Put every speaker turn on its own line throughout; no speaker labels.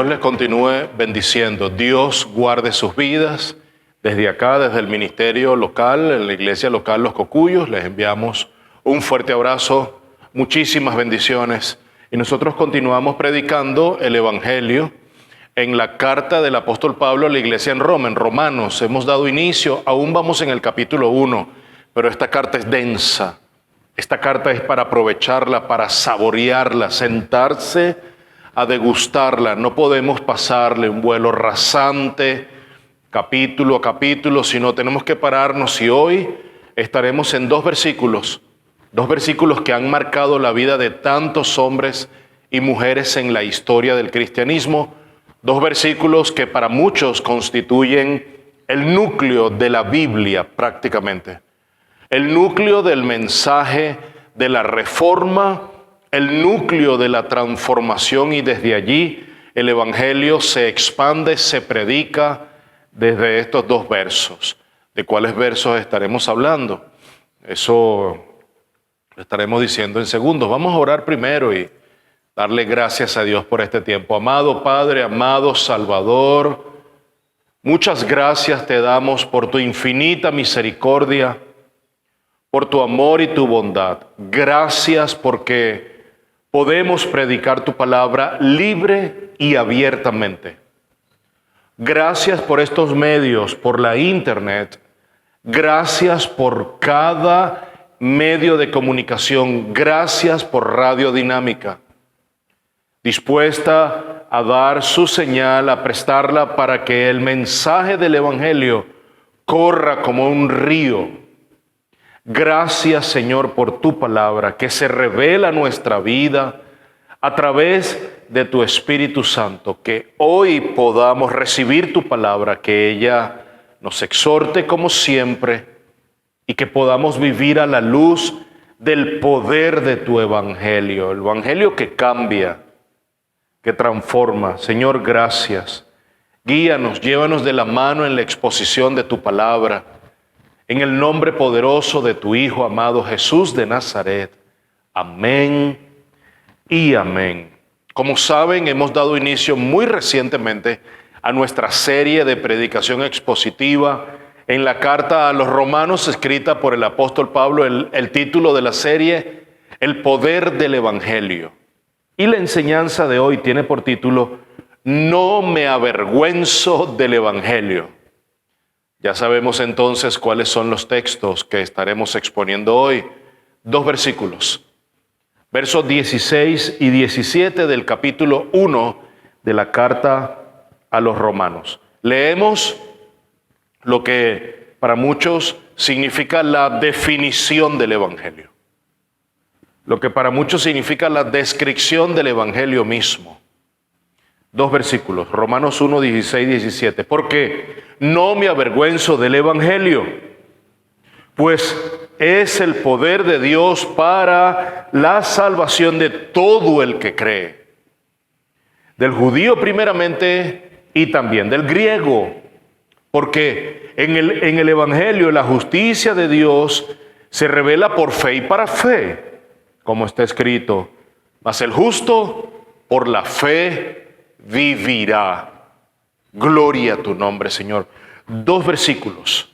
Dios les continúe bendiciendo. Dios guarde sus vidas. Desde acá, desde el ministerio local, en la iglesia local Los Cocuyos, les enviamos un fuerte abrazo, muchísimas bendiciones. Y nosotros continuamos predicando el Evangelio en la carta del apóstol Pablo a la iglesia en Roma, en Romanos. Hemos dado inicio, aún vamos en el capítulo 1, pero esta carta es densa. Esta carta es para aprovecharla, para saborearla, sentarse a degustarla. No podemos pasarle un vuelo rasante, capítulo a capítulo, sino tenemos que pararnos. Y hoy estaremos en dos versículos que han marcado la vida de tantos hombres y mujeres en la historia del cristianismo. Dos versículos que para muchos constituyen el núcleo de la Biblia prácticamente. El núcleo del mensaje de la reforma, el núcleo de la transformación, y desde allí el Evangelio se expande, se predica desde estos dos versos. ¿De cuáles versos estaremos hablando? Eso lo estaremos diciendo en segundos. Vamos a orar primero y darle gracias a Dios por este tiempo. Amado Padre, amado Salvador, muchas gracias te damos por tu infinita misericordia, por tu amor y tu bondad. Gracias porque podemos predicar tu palabra libre y abiertamente. Gracias por estos medios, por la internet. Gracias por cada medio de comunicación. Gracias por Radio Dinámica, dispuesta a dar su señal, a prestarla para que el mensaje del Evangelio corra como un río. Gracias, Señor, por tu palabra que se revela a nuestra vida a través de tu Espíritu Santo. Que hoy podamos recibir tu palabra, que ella nos exhorte como siempre y que podamos vivir a la luz del poder de tu Evangelio. El Evangelio que cambia, que transforma. Señor, gracias. Guíanos, llévanos de la mano en la exposición de tu palabra. En el nombre poderoso de tu Hijo amado Jesús de Nazaret. Amén y amén. Como saben, hemos dado inicio muy recientemente a nuestra serie de predicación expositiva en la carta a los Romanos, escrita por el apóstol Pablo. El título de la serie, El poder del Evangelio. Y la enseñanza de hoy tiene por título, No me avergüenzo del Evangelio. Ya sabemos entonces cuáles son los textos que estaremos exponiendo hoy. Dos versículos. Versos 16 y 17 del capítulo 1 de la carta a los Romanos. Leemos lo que para muchos significa la definición del Evangelio. Lo que para muchos significa la descripción del Evangelio mismo. Dos versículos, Romanos 1, 16 y 17. Porque no me avergüenzo del Evangelio, pues es el poder de Dios para la salvación de todo el que cree. Del judío primeramente y también del griego. Porque en el Evangelio la justicia de Dios se revela por fe y para fe, como está escrito. Mas el justo por la fe vivirá. Gloria a tu nombre, Señor. Dos versículos.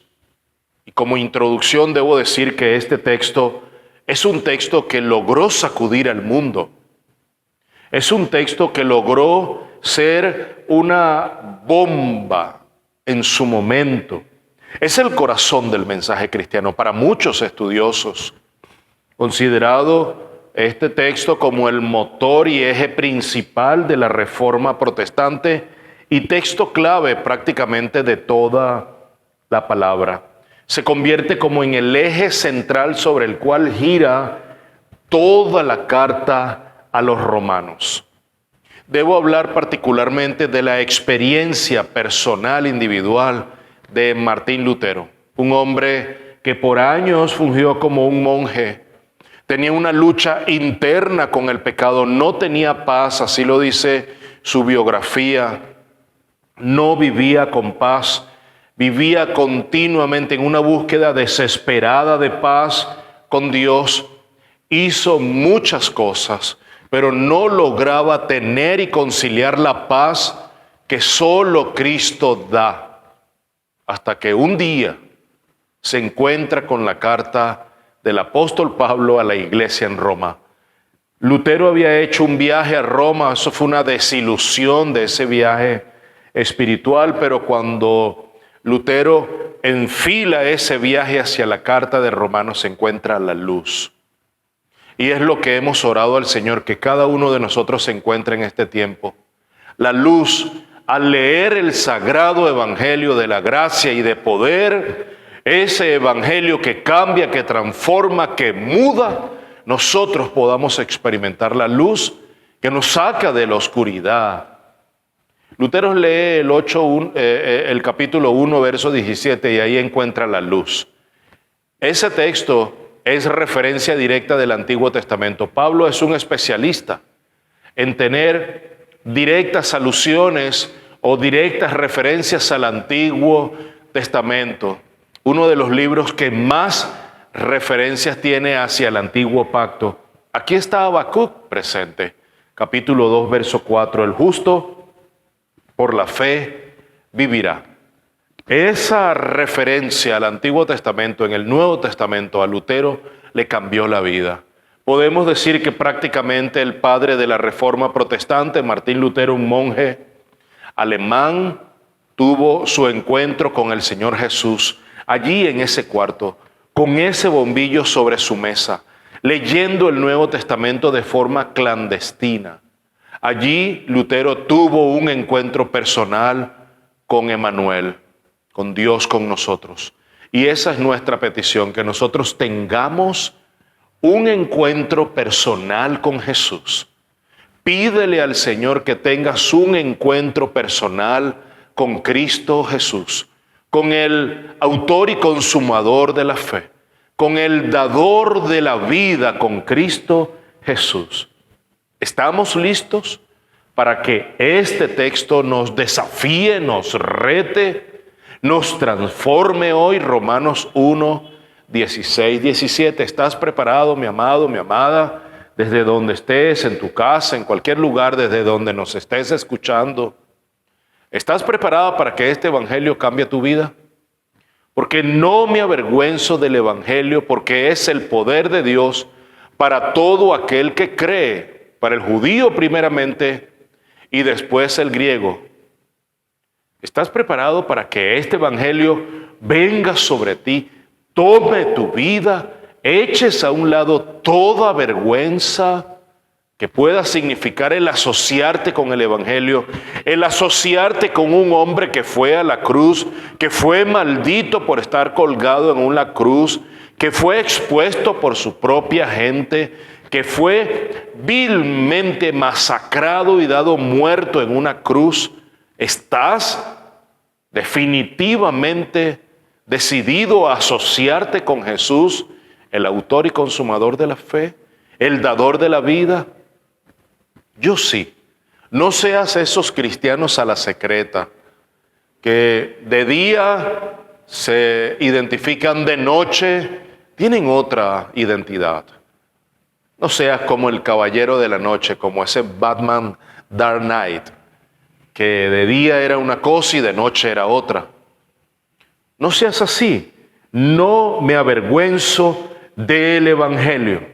Y como introducción debo decir que este texto es un texto que logró sacudir al mundo. Es un texto que logró ser una bomba en su momento. Es el corazón del mensaje cristiano para muchos estudiosos. Considerado este texto como el motor y eje principal de la reforma protestante y texto clave prácticamente de toda la palabra. Se convierte como en el eje central sobre el cual gira toda la carta a los romanos. Debo hablar particularmente de la experiencia personal individual de Martín Lutero, un hombre que por años fungió como un monje. Tenía una lucha interna con el pecado, no tenía paz, así lo dice su biografía. No vivía con paz, vivía continuamente en una búsqueda desesperada de paz con Dios. Hizo muchas cosas, pero no lograba tener y conciliar la paz que solo Cristo da, hasta que un día se encuentra con la carta del apóstol Pablo a la iglesia en Roma. Lutero había hecho un viaje a Roma, eso fue una desilusión de ese viaje espiritual, pero cuando Lutero enfila ese viaje hacia la carta de Romanos, se encuentra la luz. Y es lo que hemos orado al Señor, que cada uno de nosotros se encuentre en este tiempo. La luz, al leer el sagrado evangelio de la gracia y de poder, ese evangelio que cambia, que transforma, que muda, nosotros podamos experimentar la luz que nos saca de la oscuridad. Lutero lee el capítulo 1, verso 17, y ahí encuentra la luz. Ese texto es referencia directa del Antiguo Testamento. Pablo es un especialista en tener directas alusiones o directas referencias al Antiguo Testamento. Uno de los libros que más referencias tiene hacia el Antiguo Pacto. Aquí está Habacuc presente. Capítulo 2, verso 4. El justo por la fe vivirá. Esa referencia al Antiguo Testamento en el Nuevo Testamento a Lutero le cambió la vida. Podemos decir que prácticamente el padre de la Reforma Protestante, Martín Lutero, un monje alemán, tuvo su encuentro con el Señor Jesús allí en ese cuarto, con ese bombillo sobre su mesa, leyendo el Nuevo Testamento de forma clandestina. Allí Lutero tuvo un encuentro personal con Emmanuel, con Dios con nosotros. Y esa es nuestra petición, que nosotros tengamos un encuentro personal con Jesús. Pídele al Señor que tengas un encuentro personal con Cristo Jesús, con el autor y consumador de la fe, con el dador de la vida, con Cristo Jesús. ¿Estamos listos para que este texto nos desafíe, nos rete, nos transforme hoy? Romanos 1, 16, 17. ¿Estás preparado, mi amado, mi amada? Desde donde estés, en tu casa, en cualquier lugar desde donde nos estés escuchando. ¿Estás preparado para que este evangelio cambie tu vida? Porque no me avergüenzo del evangelio, porque es el poder de Dios para todo aquel que cree, para el judío primeramente y después el griego. ¿Estás preparado para que este evangelio venga sobre ti, tome tu vida, eches a un lado toda vergüenza que pueda significar el asociarte con el evangelio, el asociarte con un hombre que fue a la cruz, que fue maldito por estar colgado en una cruz, que fue expuesto por su propia gente, que fue vilmente masacrado y dado muerto en una cruz? ¿Estás definitivamente decidido a asociarte con Jesús, el autor y consumador de la fe, el dador de la vida? Yo sí. No seas esos cristianos a la secreta que de día se identifican, de noche tienen otra identidad. No seas como el caballero de la noche, como ese Batman Dark Knight, que de día era una cosa y de noche era otra. No seas así. No me avergüenzo del evangelio.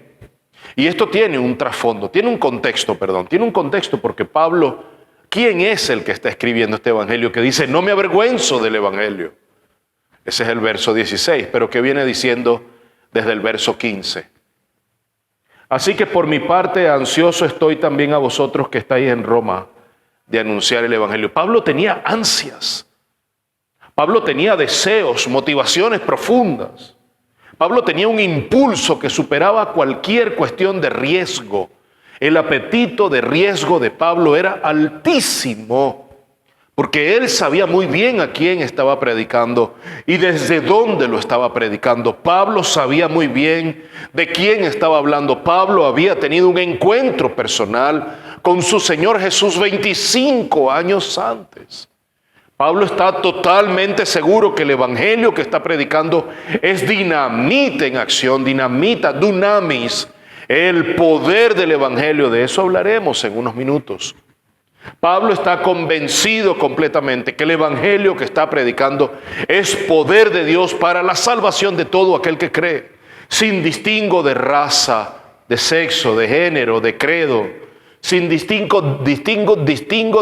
Y esto tiene un trasfondo, tiene un contexto porque Pablo, ¿quién es el que está escribiendo este evangelio que dice, no me avergüenzo del evangelio? Ese es el verso 16, pero que viene diciendo desde el verso 15. Así que por mi parte, ansioso estoy también a vosotros que estáis en Roma de anunciar el evangelio. Pablo tenía ansias, Pablo tenía deseos, motivaciones profundas. Pablo tenía un impulso que superaba cualquier cuestión de riesgo. El apetito de riesgo de Pablo era altísimo, porque él sabía muy bien a quién estaba predicando y desde dónde lo estaba predicando. Pablo sabía muy bien de quién estaba hablando. Pablo había tenido un encuentro personal con su Señor Jesús 25 años antes. Pablo está totalmente seguro que el evangelio que está predicando es dinamita en acción, dinamita, dunamis, el poder del evangelio. De eso hablaremos en unos minutos. Pablo está convencido completamente que el evangelio que está predicando es poder de Dios para la salvación de todo aquel que cree, sin distingo de raza, de sexo, de género, de credo, sin distingo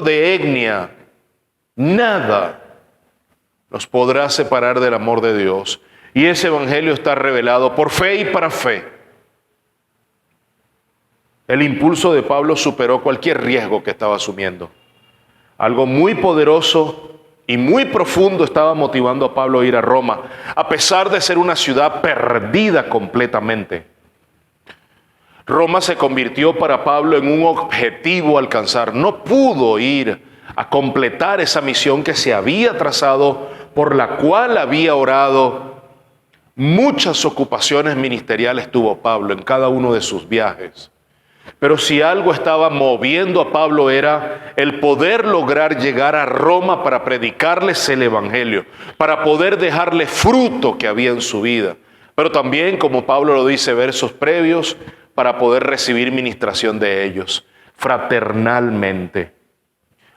de etnia. Nada nos podrá separar del amor de Dios. Y ese evangelio está revelado por fe y para fe. El impulso de Pablo superó cualquier riesgo que estaba asumiendo. Algo muy poderoso y muy profundo estaba motivando a Pablo a ir a Roma, a pesar de ser una ciudad perdida completamente. Roma se convirtió para Pablo en un objetivo a alcanzar. No pudo ir a completar esa misión que se había trazado, por la cual había orado. Muchas ocupaciones ministeriales tuvo Pablo en cada uno de sus viajes. Pero si algo estaba moviendo a Pablo era el poder lograr llegar a Roma para predicarles el evangelio, para poder dejarle fruto que había en su vida. Pero también, como Pablo lo dice versos previos, para poder recibir ministración de ellos, fraternalmente.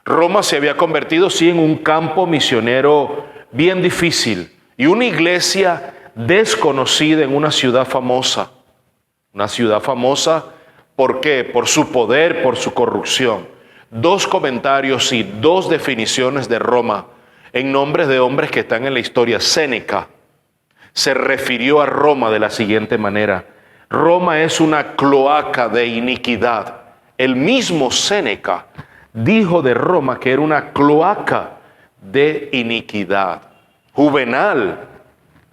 Roma se había convertido, sí, en un campo misionero bien difícil y una iglesia desconocida en una ciudad famosa. Una ciudad famosa, ¿por qué? Por su poder, por su corrupción. 2 comentarios y 2 definiciones de Roma en nombres de hombres que están en la historia. Séneca se refirió a Roma de la siguiente manera: Roma es una cloaca de iniquidad. El mismo Séneca dijo de Roma que era una cloaca de iniquidad. Juvenal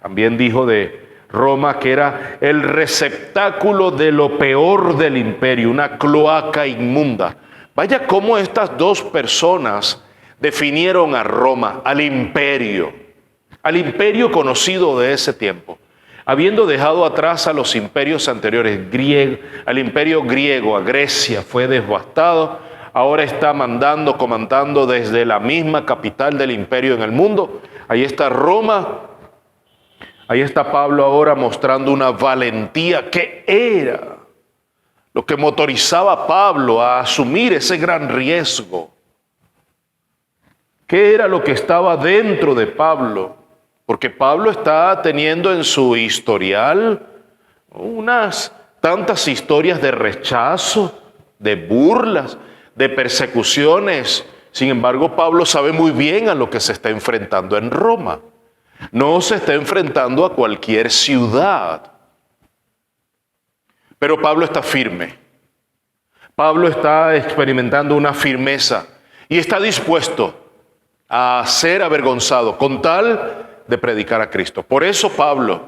también dijo de Roma que era el receptáculo de lo peor del imperio, una cloaca inmunda. Vaya cómo estas 2 personas definieron a Roma, al imperio conocido de ese tiempo. Habiendo dejado atrás a los imperios anteriores, al imperio griego, a Grecia, fue devastado, ahora está comandando desde la misma capital del imperio en el mundo. Ahí está Roma, ahí está Pablo ahora mostrando una valentía que era lo que motorizaba a Pablo a asumir ese gran riesgo. ¿Qué era lo que estaba dentro de Pablo? Porque Pablo está teniendo en su historial unas tantas historias de rechazo, de burlas, de persecuciones. Sin embargo, Pablo sabe muy bien a lo que se está enfrentando en Roma. No se está enfrentando a cualquier ciudad. Pero Pablo está firme. Pablo está experimentando una firmeza y está dispuesto a ser avergonzado con tal de predicar a Cristo. Por eso Pablo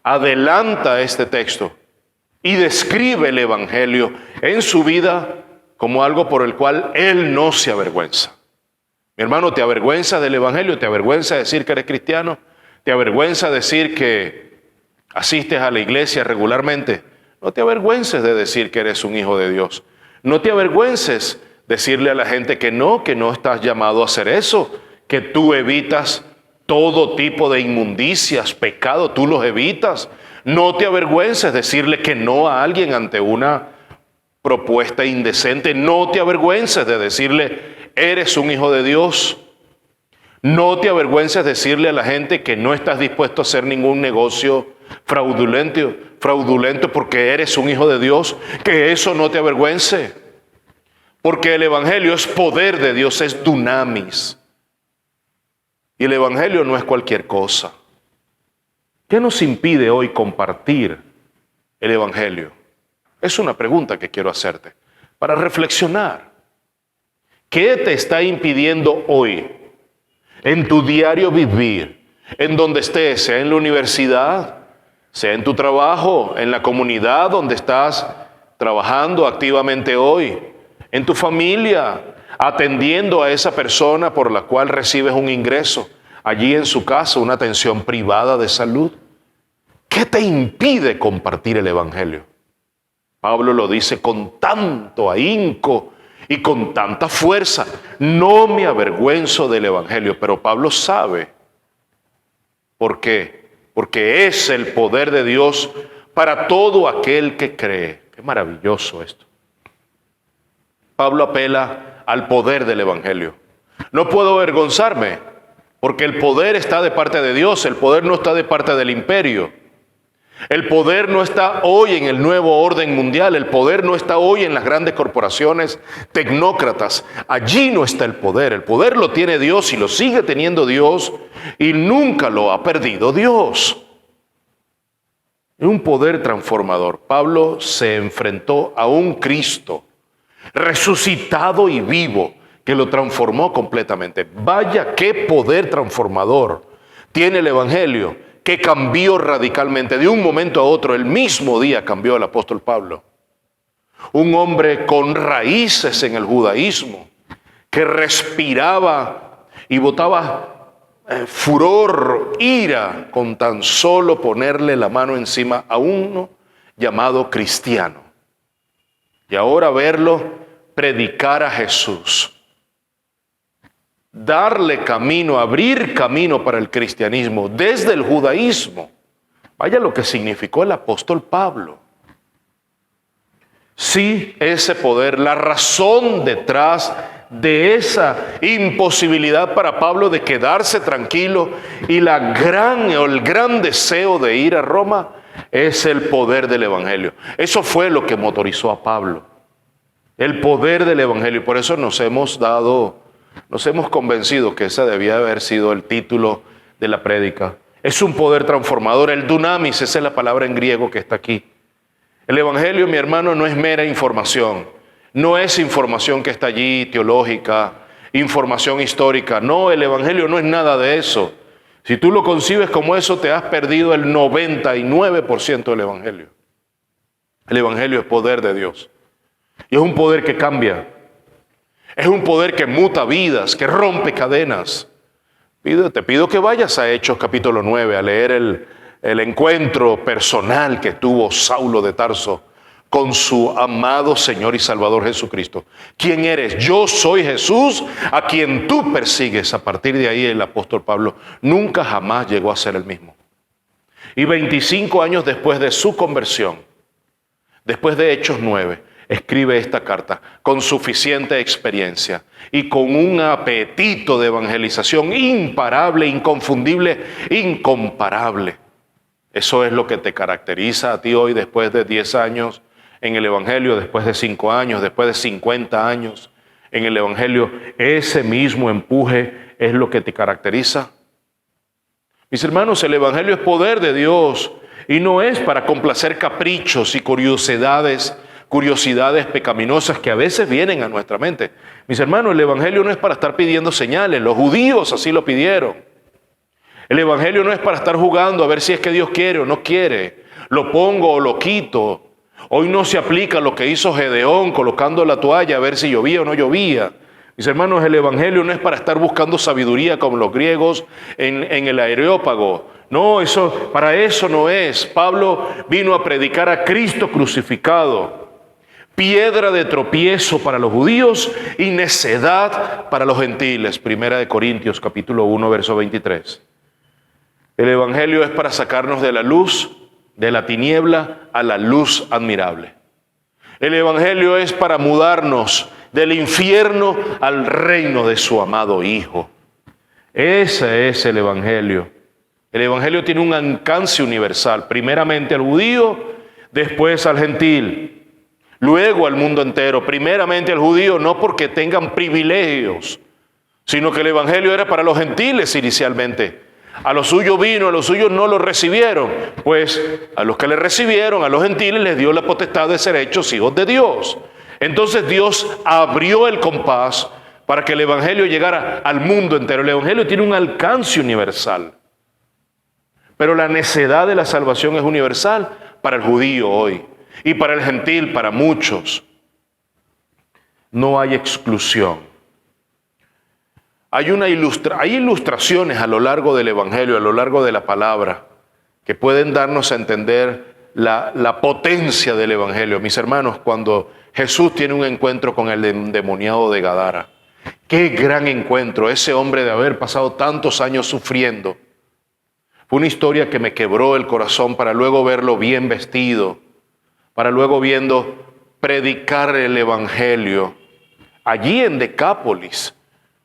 adelanta este texto y describe el evangelio en su vida como algo por el cual él no se avergüenza. Mi hermano, ¿te avergüenza del evangelio? ¿Te avergüenza decir que eres cristiano? ¿Te avergüenza decir que asistes a la iglesia regularmente? No te avergüences de decir que eres un hijo de Dios. No te avergüences decirle a la gente que no estás llamado a hacer eso, que tú evitas todo tipo de inmundicias, pecado, tú los evitas. No te avergüences decirle que no a alguien ante una propuesta indecente. No te avergüences de decirle, eres un hijo de Dios. No te avergüences decirle a la gente que no estás dispuesto a hacer ningún negocio fraudulento porque eres un hijo de Dios. Que eso no te avergüence. Porque el evangelio es poder de Dios, es dunamis. Y el evangelio no es cualquier cosa. ¿Qué nos impide hoy compartir el evangelio? Es una pregunta que quiero hacerte para reflexionar. ¿Qué te está impidiendo hoy en tu diario vivir, en donde estés, sea en la universidad, sea en tu trabajo, en la comunidad donde estás trabajando activamente hoy, en tu familia, atendiendo a esa persona por la cual recibes un ingreso, allí en su casa, una atención privada de salud? ¿Qué te impide compartir el evangelio? Pablo lo dice con tanto ahínco y con tanta fuerza. No me avergüenzo del evangelio, pero Pablo sabe. ¿Por qué? Porque es el poder de Dios para todo aquel que cree. Qué maravilloso esto. Pablo apela al poder del Evangelio. No puedo avergonzarme, porque el poder está de parte de Dios, el poder no está de parte del imperio. El poder no está hoy en el nuevo orden mundial, el poder no está hoy en las grandes corporaciones tecnócratas. Allí no está el poder lo tiene Dios y lo sigue teniendo Dios y nunca lo ha perdido Dios. Es un poder transformador. Pablo se enfrentó a un Cristo resucitado y vivo que lo transformó completamente. Vaya qué poder transformador tiene el Evangelio, que cambió radicalmente de un momento a otro. El mismo día cambió el apóstol Pablo. Un hombre con raíces en el judaísmo, que respiraba y botaba furor, ira, con tan solo ponerle la mano encima a uno llamado cristiano. Y ahora verlo predicar a Jesús, darle camino, abrir camino para el cristianismo desde el judaísmo. Vaya lo que significó el apóstol Pablo. Sí, ese poder, la razón detrás de esa imposibilidad para Pablo de quedarse tranquilo y el gran deseo de ir a Roma es el poder del Evangelio. Eso fue lo que motorizó a Pablo, el poder del Evangelio. Por eso nos hemos convencido que ese debía haber sido el título de la prédica. Es un poder transformador, el dunamis, esa es la palabra en griego que está aquí. El Evangelio, mi hermano, no es mera información, no es información que está allí teológica, información histórica. No, el Evangelio no es nada de eso. Si tú lo concibes como eso, te has perdido el 99% del Evangelio. El Evangelio es poder de Dios. Y es un poder que cambia. Es un poder que muta vidas, que rompe cadenas. Te pido que vayas a Hechos capítulo 9 a leer el encuentro personal que tuvo Saulo de Tarso con su amado Señor y Salvador Jesucristo. ¿Quién eres? Yo soy Jesús, a quien tú persigues. A partir de ahí el apóstol Pablo nunca jamás llegó a ser el mismo. Y 25 años después de su conversión, después de Hechos 9, escribe esta carta con suficiente experiencia y con un apetito de evangelización imparable, inconfundible, incomparable. Eso es lo que te caracteriza a ti hoy después de 10 años en el Evangelio, después de 5 años, después de 50 años en el Evangelio. Ese mismo empuje es lo que te caracteriza. Mis hermanos, el Evangelio es poder de Dios y no es para complacer caprichos y curiosidades pecaminosas que a veces vienen a nuestra mente. Mis hermanos, el Evangelio no es para estar pidiendo señales. Los judíos así lo pidieron. El Evangelio no es para estar jugando a ver si es que Dios quiere o no quiere. Lo pongo o lo quito. Hoy no se aplica lo que hizo Gedeón colocando la toalla a ver si llovía o no llovía. Mis hermanos, el Evangelio no es para estar buscando sabiduría como los griegos en el Areópago. No, para eso no es. Pablo vino a predicar a Cristo crucificado, piedra de tropiezo para los judíos y necedad para los gentiles. Primera de Corintios capítulo 1, verso 23. El Evangelio es para sacarnos de la luz, de la tiniebla a la luz admirable. El Evangelio es para mudarnos del infierno al reino de su amado Hijo. Ese es el Evangelio. El Evangelio tiene un alcance universal, primeramente al judío, después al gentil, luego al mundo entero. Primeramente al judío, no porque tengan privilegios, sino que el Evangelio era para los gentiles inicialmente. A los suyos vino, a los suyos no lo recibieron. Pues a los que le recibieron, a los gentiles, les dio la potestad de ser hechos hijos de Dios. Entonces Dios abrió el compás para que el Evangelio llegara al mundo entero. El Evangelio tiene un alcance universal. Pero la necedad de la salvación es universal para el judío hoy y para el gentil, para muchos. No hay exclusión. Hay ilustraciones a lo largo del Evangelio, a lo largo de la palabra, que pueden darnos a entender la potencia del Evangelio. Mis hermanos, cuando Jesús tiene un encuentro con el endemoniado de Gadara, qué gran encuentro, ese hombre de haber pasado tantos años sufriendo. Fue una historia que me quebró el corazón para luego verlo bien vestido, para luego viendo predicar el Evangelio allí en Decápolis,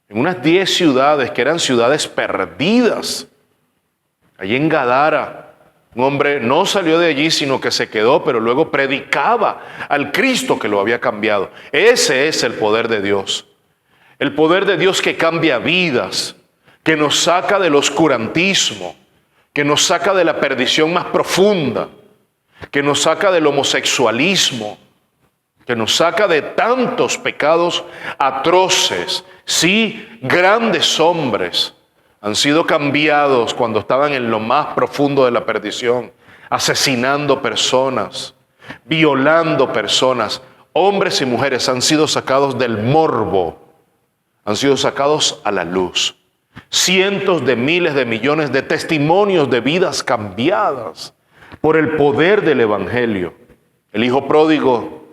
en unas 10 ciudades que eran ciudades perdidas. Allí en Gadara, un hombre no salió de allí, sino que se quedó, pero luego predicaba al Cristo que lo había cambiado. Ese es el poder de Dios. El poder de Dios que cambia vidas, que nos saca del oscurantismo, que nos saca de la perdición más profunda, que nos saca del homosexualismo, que nos saca de tantos pecados atroces. Sí, grandes hombres han sido cambiados cuando estaban en lo más profundo de la perdición, asesinando personas, violando personas. Hombres y mujeres han sido sacados del morbo, han sido sacados a la luz. Cientos de miles de millones de testimonios de vidas cambiadas por el poder del Evangelio. El hijo pródigo,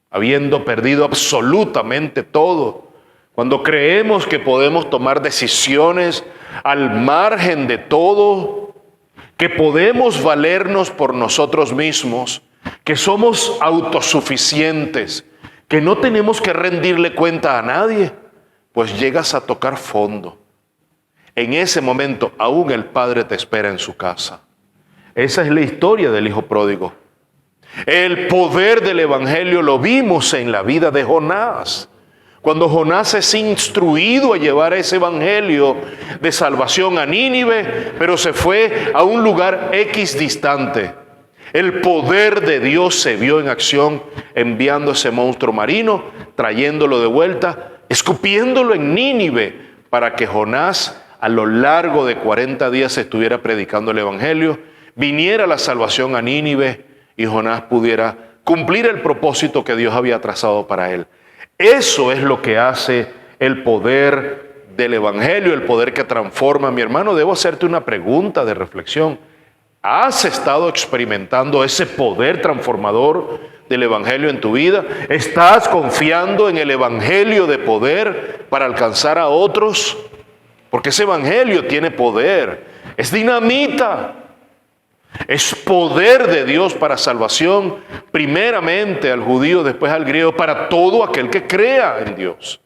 habiendo perdido absolutamente todo, cuando creemos que podemos tomar decisiones al margen de todo, que podemos valernos por nosotros mismos, que somos autosuficientes, que no tenemos que rendirle cuenta a nadie, pues llegas a tocar fondo. En ese momento aún el Padre te espera en su casa. Esa es la historia del hijo pródigo. El poder del Evangelio lo vimos en la vida de Jonás. Cuando Jonás es instruido a llevar ese Evangelio de salvación a Nínive, pero se fue a un lugar X distante. El poder de Dios se vio en acción enviando ese monstruo marino, trayéndolo de vuelta, escupiéndolo en Nínive, para que Jonás a lo largo de 40 días estuviera predicando el Evangelio, viniera la salvación a Nínive y Jonás pudiera cumplir el propósito que Dios había trazado para él. Eso es lo que hace el poder del Evangelio, el poder que transforma. Mi hermano, debo hacerte una pregunta de reflexión. ¿Has estado experimentando ese poder transformador del Evangelio en tu vida? ¿Estás confiando en el Evangelio de poder para alcanzar a otros? Porque ese Evangelio tiene poder, es dinamita, es poder de Dios para salvación, primeramente al judío, después al griego, para todo aquel que crea en Dios.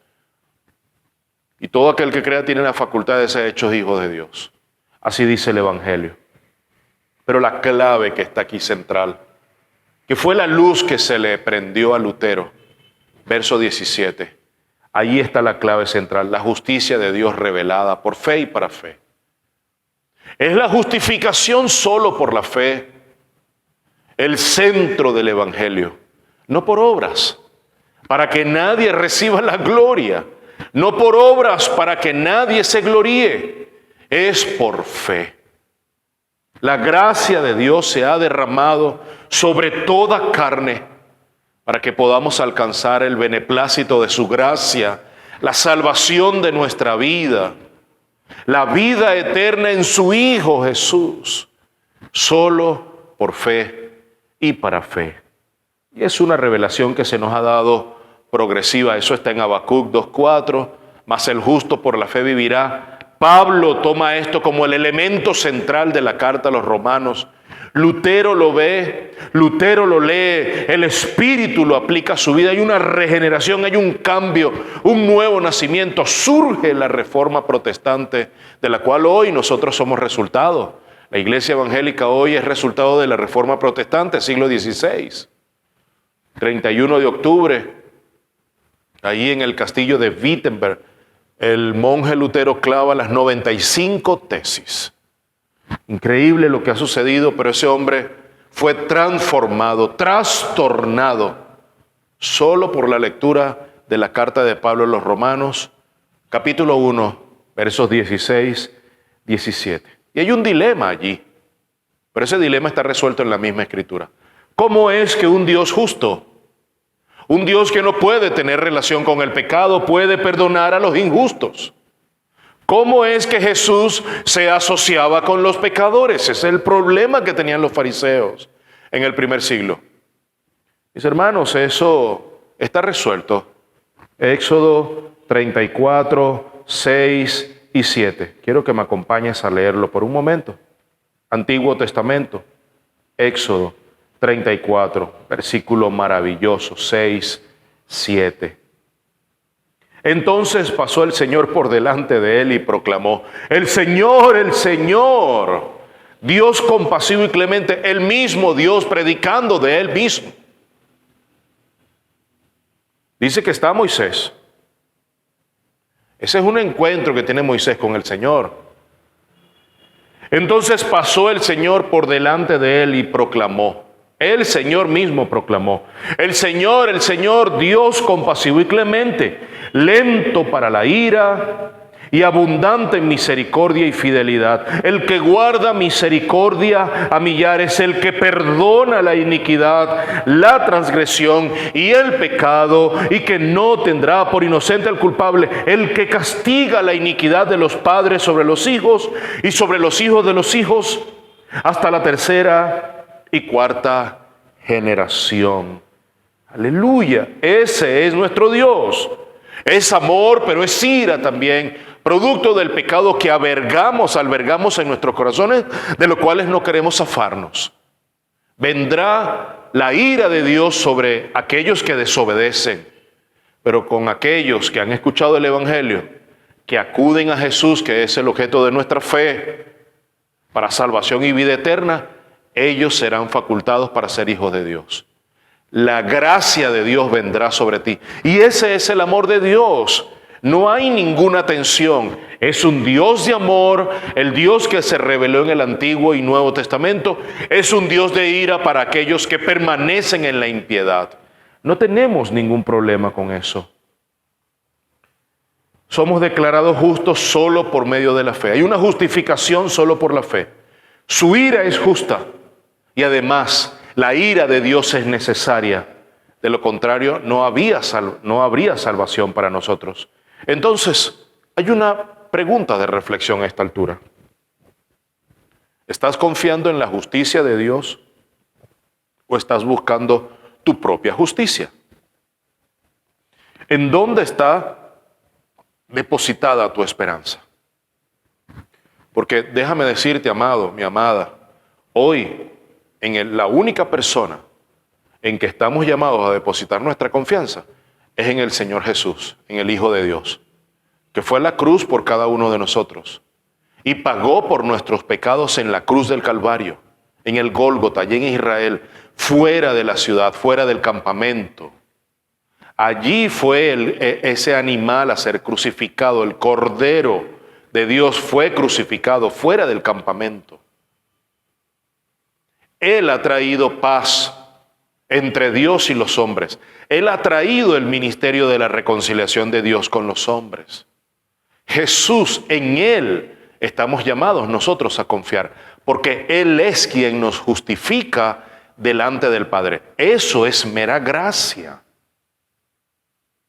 Y todo aquel que crea tiene la facultad de ser hechos hijos de Dios. Así dice el Evangelio. Pero la clave que está aquí central, que fue la luz que se le prendió a Lutero, verso 17. Ahí está la clave central, la justicia de Dios revelada por fe y para fe. Es la justificación solo por la fe, el centro del Evangelio, no por obras, para que nadie reciba la gloria, no por obras para que nadie se gloríe, es por fe. La gracia de Dios se ha derramado sobre toda carne, para que podamos alcanzar el beneplácito de su gracia, la salvación de nuestra vida, la vida eterna en su Hijo Jesús, solo por fe y para fe. Y es una revelación que se nos ha dado progresiva, eso está en Habacuc 2:4, mas el justo por la fe vivirá. Pablo toma esto como el elemento central de la carta a los romanos. Lutero lo ve, Lutero lo lee, el Espíritu lo aplica a su vida, hay una regeneración, hay un cambio, un nuevo nacimiento, surge la Reforma Protestante, de la cual hoy nosotros somos resultado. La Iglesia Evangélica hoy es resultado de la Reforma Protestante, siglo XVI. 31 de octubre, ahí en el castillo de Wittenberg, el monje Lutero clava las 95 tesis. Increíble lo que ha sucedido, pero ese hombre fue transformado, trastornado, solo por la lectura de la carta de Pablo a los Romanos, capítulo 1, versos 16, 17. Y hay un dilema allí, pero ese dilema está resuelto en la misma Escritura. ¿Cómo es que un Dios justo, un Dios que no puede tener relación con el pecado, puede perdonar a los injustos? ¿Cómo es que Jesús se asociaba con los pecadores? Ese es el problema que tenían los fariseos en el primer siglo. Mis hermanos, eso está resuelto. Éxodo 34, 6 y 7. Quiero que me acompañes a leerlo por un momento. Antiguo Testamento, Éxodo 34, versículo maravilloso, 6, 7. Entonces pasó el Señor por delante de él y proclamó: el Señor, Dios compasivo y clemente, el mismo Dios predicando de él mismo. Dice que está Moisés. Ese es un encuentro que tiene Moisés con el Señor. Entonces pasó el Señor por delante de él y proclamó. El Señor mismo proclamó: el Señor, Dios compasivo y clemente, lento para la ira y abundante en misericordia y fidelidad, el que guarda misericordia a millares, el que perdona la iniquidad, la transgresión y el pecado, y que no tendrá por inocente al culpable, el que castiga la iniquidad de los padres sobre los hijos y sobre los hijos de los hijos, hasta la tercera y cuarta generación. Aleluya, ese es nuestro Dios. Es amor, pero es ira también, producto del pecado que albergamos en nuestros corazones, de los cuales no queremos zafarnos. Vendrá la ira de Dios sobre aquellos que desobedecen, pero con aquellos que han escuchado el Evangelio, que acuden a Jesús, que es el objeto de nuestra fe, para salvación y vida eterna, ellos serán facultados para ser hijos de Dios. La gracia de Dios vendrá sobre ti. Y ese es el amor de Dios. No hay ninguna tensión. Es un Dios de amor, el Dios que se reveló en el Antiguo y Nuevo Testamento. Es un Dios de ira para aquellos que permanecen en la impiedad. No tenemos ningún problema con eso. Somos declarados justos solo por medio de la fe. Hay una justificación solo por la fe. Su ira es justa y además la ira de Dios es necesaria. De lo contrario, no habría salvación para nosotros. Entonces, hay una pregunta de reflexión a esta altura. ¿Estás confiando en la justicia de Dios o estás buscando tu propia justicia? ¿En dónde está depositada tu esperanza? Porque déjame decirte, amado, mi amada, hoy la única persona en que estamos llamados a depositar nuestra confianza es en el Señor Jesús, en el Hijo de Dios, que fue a la cruz por cada uno de nosotros y pagó por nuestros pecados en la cruz del Calvario, en el Gólgota, allí en Israel, fuera de la ciudad, fuera del campamento. Allí fue ese animal a ser crucificado, el Cordero de Dios fue crucificado fuera del campamento. Él ha traído paz entre Dios y los hombres. Él ha traído el ministerio de la reconciliación de Dios con los hombres. Jesús, en Él estamos llamados nosotros a confiar, porque Él es quien nos justifica delante del Padre. Eso es mera gracia.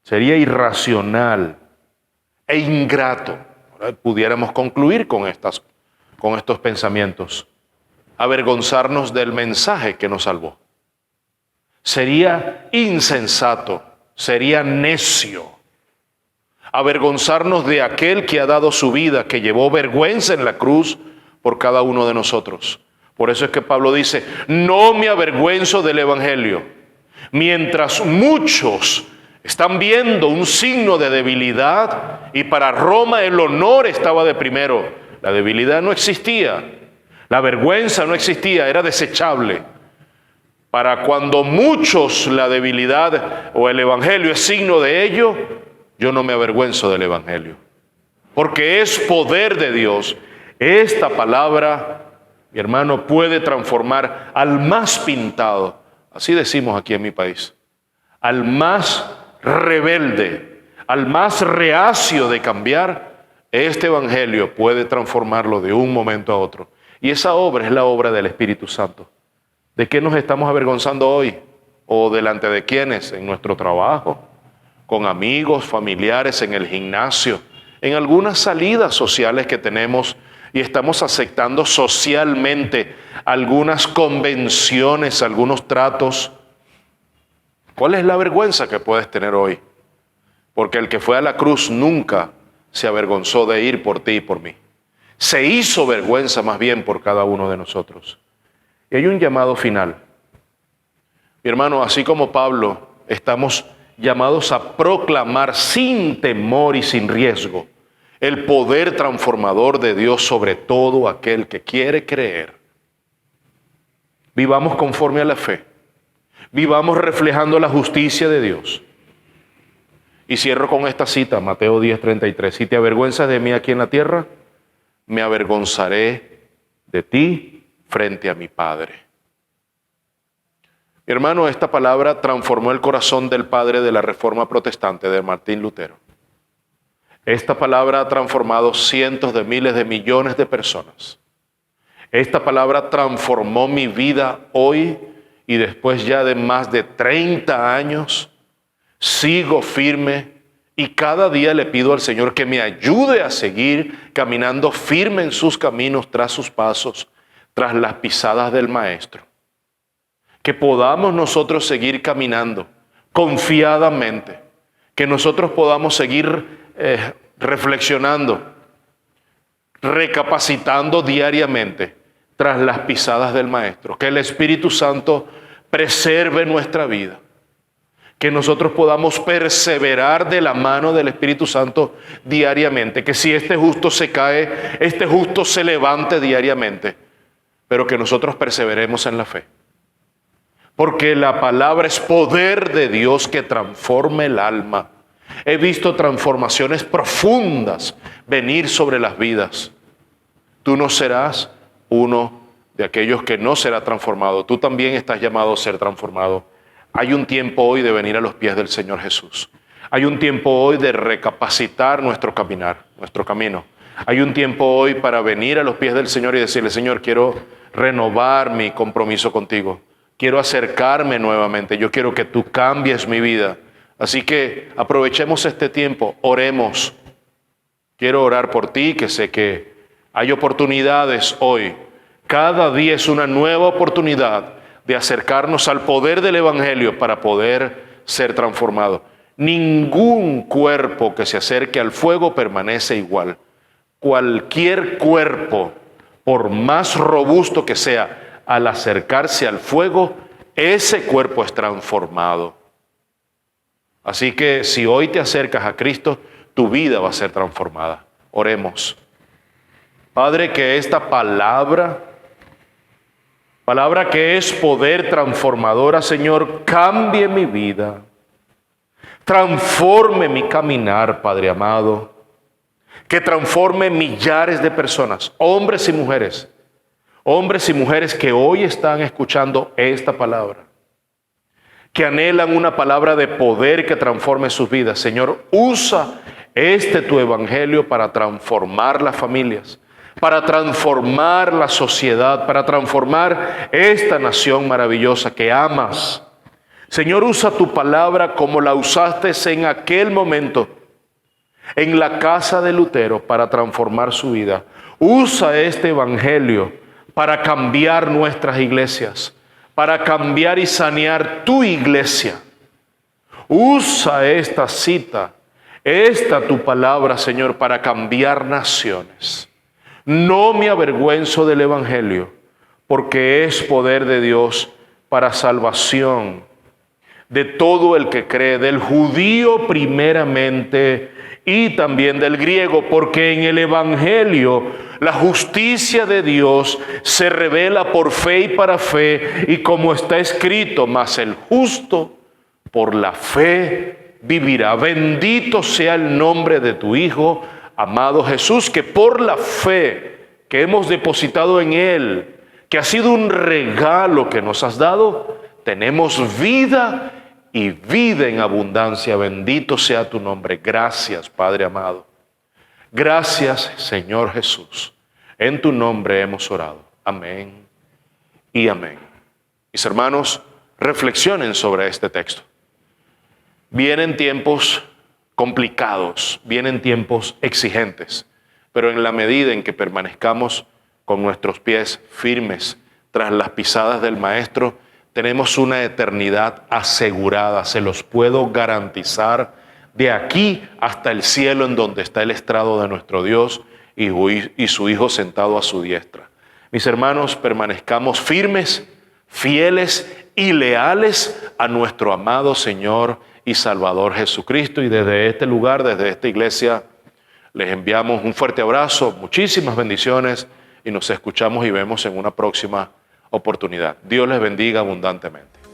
Sería irracional e ingrato. Pudiéramos concluir con estos pensamientos. Avergonzarnos del mensaje que nos salvó. Sería insensato, sería necio avergonzarnos de aquel que ha dado su vida, que llevó vergüenza en la cruz por cada uno de nosotros. Por eso es que Pablo dice: no me avergüenzo del Evangelio. Mientras muchos están viendo un signo de debilidad, y para Roma el honor estaba de primero, la debilidad no existía. La vergüenza no existía, era desechable. Para cuando muchos la debilidad o el Evangelio es signo de ello, yo no me avergüenzo del Evangelio. Porque es poder de Dios. Esta palabra, mi hermano, puede transformar al más pintado, así decimos aquí en mi país, al más rebelde, al más reacio de cambiar. Este Evangelio puede transformarlo de un momento a otro. Y esa obra es la obra del Espíritu Santo. ¿De qué nos estamos avergonzando hoy? ¿O delante de quiénes? En nuestro trabajo, con amigos, familiares, en el gimnasio, en algunas salidas sociales que tenemos y estamos aceptando socialmente algunas convenciones, algunos tratos. ¿Cuál es la vergüenza que puedes tener hoy? Porque el que fue a la cruz nunca se avergonzó de ir por ti y por mí. Se hizo vergüenza más bien por cada uno de nosotros. Y hay un llamado final. Mi hermano, así como Pablo, estamos llamados a proclamar sin temor y sin riesgo el poder transformador de Dios sobre todo aquel que quiere creer. Vivamos conforme a la fe. Vivamos reflejando la justicia de Dios. Y cierro con esta cita, Mateo 10:33. Si te avergüenzas de mí aquí en la tierra, me avergonzaré de ti frente a mi Padre. Mi hermano, esta palabra transformó el corazón del padre de la Reforma Protestante, de Martín Lutero. Esta palabra ha transformado cientos de miles de millones de personas. Esta palabra transformó mi vida hoy y después ya de más de 30 años, sigo firme y cada día le pido al Señor que me ayude a seguir caminando firme en sus caminos, tras sus pasos, tras las pisadas del Maestro. Que podamos nosotros seguir caminando confiadamente, que nosotros podamos seguir reflexionando, recapacitando diariamente tras las pisadas del Maestro. Que el Espíritu Santo preserve nuestra vida. Que nosotros podamos perseverar de la mano del Espíritu Santo diariamente. Que si este justo se cae, este justo se levante diariamente. Pero que nosotros perseveremos en la fe. Porque la palabra es poder de Dios que transforma el alma. He visto transformaciones profundas venir sobre las vidas. Tú no serás uno de aquellos que no será transformado. Tú también estás llamado a ser transformado. Hay un tiempo hoy de venir a los pies del Señor Jesús. Hay un tiempo hoy de recapacitar nuestro caminar, nuestro camino. Hay un tiempo hoy para venir a los pies del Señor y decirle: Señor, quiero renovar mi compromiso contigo. Quiero acercarme nuevamente. Yo quiero que tú cambies mi vida. Así que aprovechemos este tiempo, oremos. Quiero orar por ti, que sé que hay oportunidades hoy. Cada día es una nueva oportunidad de acercarnos al poder del Evangelio para poder ser transformado. Ningún cuerpo que se acerque al fuego permanece igual. Cualquier cuerpo, por más robusto que sea, al acercarse al fuego, ese cuerpo es transformado. Así que si hoy te acercas a Cristo, tu vida va a ser transformada. Oremos. Padre, que esta palabra que es poder transformadora, Señor, cambie mi vida. Transforme mi caminar, Padre amado. Que transforme millares de personas, hombres y mujeres. Hombres y mujeres que hoy están escuchando esta palabra, que anhelan una palabra de poder que transforme sus vidas. Señor, usa tu evangelio para transformar las familias, para transformar la sociedad, para transformar esta nación maravillosa que amas. Señor, usa tu palabra como la usaste en aquel momento en la casa de Lutero para transformar su vida. Usa este evangelio para cambiar nuestras iglesias, para cambiar y sanear tu iglesia. Usa esta cita, tu palabra, Señor, para cambiar naciones. No me avergüenzo del Evangelio, porque es poder de Dios para salvación de todo el que cree, del judío primeramente y también del griego, porque en el Evangelio la justicia de Dios se revela por fe y para fe, y como está escrito: mas el justo por la fe vivirá. Bendito sea el nombre de tu Hijo, amado Jesús, que por la fe que hemos depositado en Él, que ha sido un regalo que nos has dado, tenemos vida y vida en abundancia. Bendito sea tu nombre. Gracias, Padre amado. Gracias, Señor Jesús. En tu nombre hemos orado. Amén y amén. Mis hermanos, reflexionen sobre este texto. Vienen tiempos complicados, vienen tiempos exigentes, pero en la medida en que permanezcamos con nuestros pies firmes tras las pisadas del Maestro, tenemos una eternidad asegurada, se los puedo garantizar, de aquí hasta el cielo, en donde está el estrado de nuestro Dios y su Hijo sentado a su diestra. Mis hermanos, permanezcamos firmes, fieles y leales a nuestro amado Señor y Salvador Jesucristo. Y desde este lugar, desde esta iglesia, les enviamos un fuerte abrazo, muchísimas bendiciones y nos escuchamos y vemos en una próxima oportunidad. Dios les bendiga abundantemente.